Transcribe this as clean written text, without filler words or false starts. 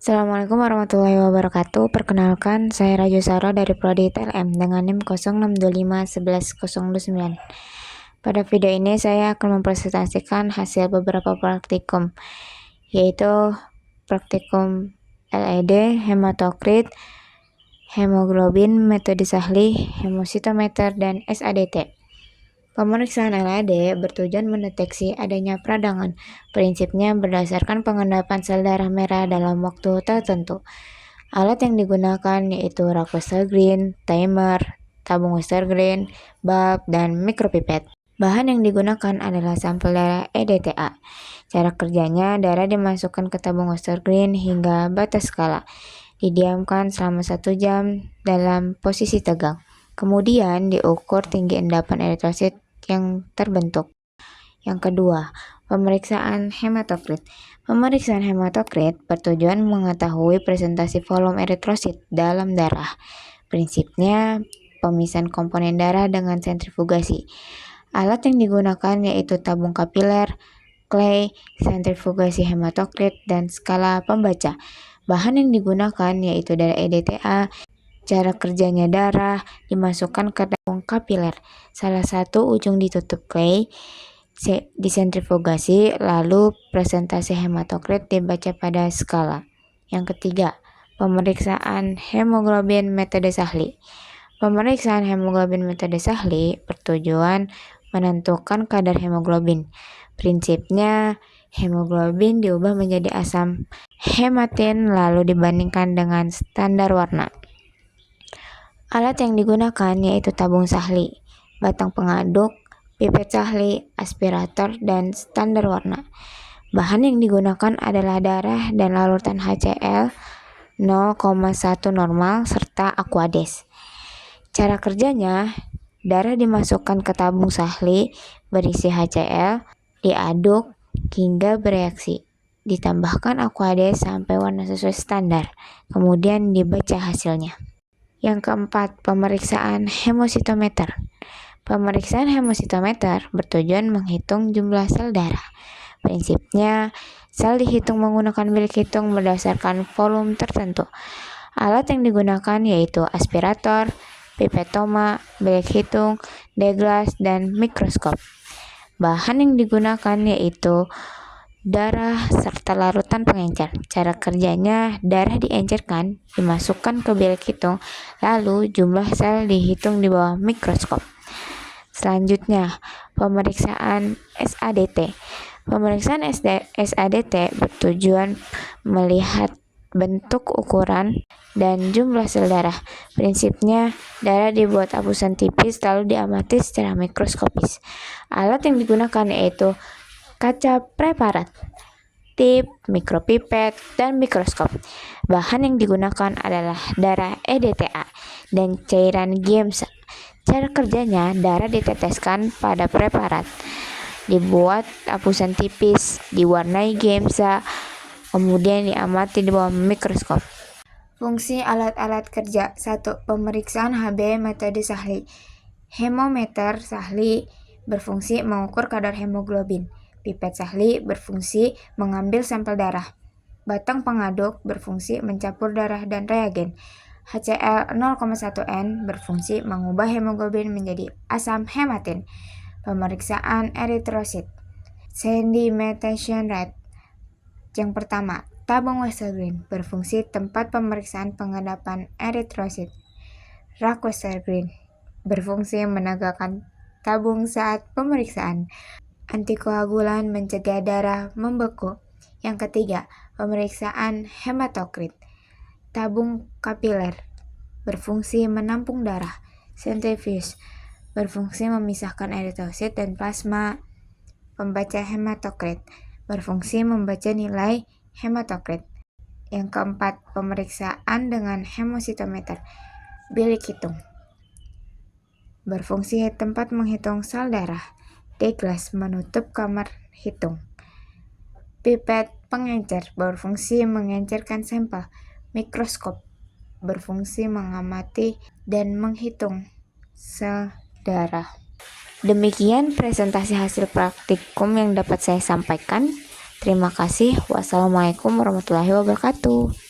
Assalamualaikum warahmatullahi wabarakatuh. Perkenalkan, saya Rajo Saro dari Prodi TLM dengan NIM 06251109. Pada video ini saya akan mempresentasikan hasil beberapa praktikum, yaitu praktikum LED, hematokrit, hemoglobin, metode Sahli, hemositometer, dan SADT. Pemeriksaan LED bertujuan mendeteksi adanya peradangan. Prinsipnya berdasarkan pengendapan sel darah merah dalam waktu tertentu. Alat yang digunakan yaitu rak Westergren, timer, tabung Westergren, bulb, dan mikropipet. Bahan yang digunakan adalah sampel darah EDTA. Cara kerjanya, darah dimasukkan ke tabung Westergren hingga batas skala. Didiamkan selama 1 jam dalam posisi tegang. Kemudian diukur tinggi endapan eritrosit yang terbentuk. Yang kedua, pemeriksaan hematokrit. Pemeriksaan hematokrit bertujuan mengetahui presentasi volume eritrosit dalam darah. Prinsipnya, pemisahan komponen darah dengan sentrifugasi. Alat yang digunakan yaitu tabung kapiler, clay, sentrifugasi hematokrit, dan skala pembaca. Bahan yang digunakan yaitu darah EDTA. Cara kerjanya, darah dimasukkan ke tabung kapiler. Salah satu ujung ditutup clay, disentrifugasi, lalu presentasi hematokrit dibaca pada skala. Yang ketiga, pemeriksaan hemoglobin metode Sahli. Pemeriksaan hemoglobin metode Sahli bertujuan menentukan kadar hemoglobin. Prinsipnya, hemoglobin diubah menjadi asam hematin lalu dibandingkan dengan standar warna. Alat yang digunakan yaitu tabung Sahli, batang pengaduk, pipet Sahli, aspirator, dan standar warna. Bahan yang digunakan adalah darah dan larutan HCl 0,1 normal serta Aquades. Cara kerjanya, darah dimasukkan ke tabung Sahli berisi HCl, diaduk hingga bereaksi. Ditambahkan Aquades sampai warna sesuai standar, kemudian dibaca hasilnya. Yang keempat, pemeriksaan hemositometer. Pemeriksaan hemositometer bertujuan menghitung jumlah sel darah. Prinsipnya, sel dihitung menggunakan bilik hitung berdasarkan volume tertentu. Alat yang digunakan yaitu aspirator, pipetoma, bilik hitung, deglas, dan mikroskop. Bahan yang digunakan yaitu darah serta larutan pengencer. Cara kerjanya, darah diencerkan, dimasukkan ke bilik hitung, lalu jumlah sel dihitung di bawah mikroskop. Selanjutnya, pemeriksaan SADT. Pemeriksaan SADT bertujuan melihat bentuk, ukuran, dan jumlah sel darah. Prinsipnya, darah dibuat apusan tipis lalu diamati secara mikroskopis. Alat yang digunakan yaitu kaca preparat, tip, mikropipet, dan mikroskop. Bahan yang digunakan adalah darah EDTA dan cairan Giemsa. Cara kerjanya, darah diteteskan pada preparat, dibuat apusan tipis, diwarnai Giemsa, kemudian diamati di bawah mikroskop. Fungsi alat-alat kerja. 1. Pemeriksaan Hb metode Sahli. Hemometer Sahli berfungsi mengukur kadar hemoglobin. Pipet Sahli berfungsi mengambil sampel darah. Batang pengaduk berfungsi mencampur darah dan reagen. HCl 0,1 N berfungsi mengubah hemoglobin menjadi asam hematin. Pemeriksaan eritrosit. Sedimentation rate. Yang pertama, tabung Westergren berfungsi tempat pemeriksaan pengendapan eritrosit. Rak Westergren berfungsi menegakkan tabung saat pemeriksaan. Antikoagulan mencegah darah membeku. Yang ketiga, pemeriksaan hematokrit. Tabung kapiler berfungsi menampung darah. Sentrifuge berfungsi memisahkan eritrosit dan plasma. Pembaca hematokrit berfungsi membaca nilai hematokrit. Yang keempat, pemeriksaan dengan hemositometer. Bilik hitung berfungsi tempat menghitung sel darah. Deglas menutup kamar hitung. Pipet pengencer berfungsi mengencerkan sampel. Mikroskop berfungsi mengamati dan menghitung sel darah. Demikian presentasi hasil praktikum yang dapat saya sampaikan. Terima kasih. Wassalamualaikum warahmatullahi wabarakatuh.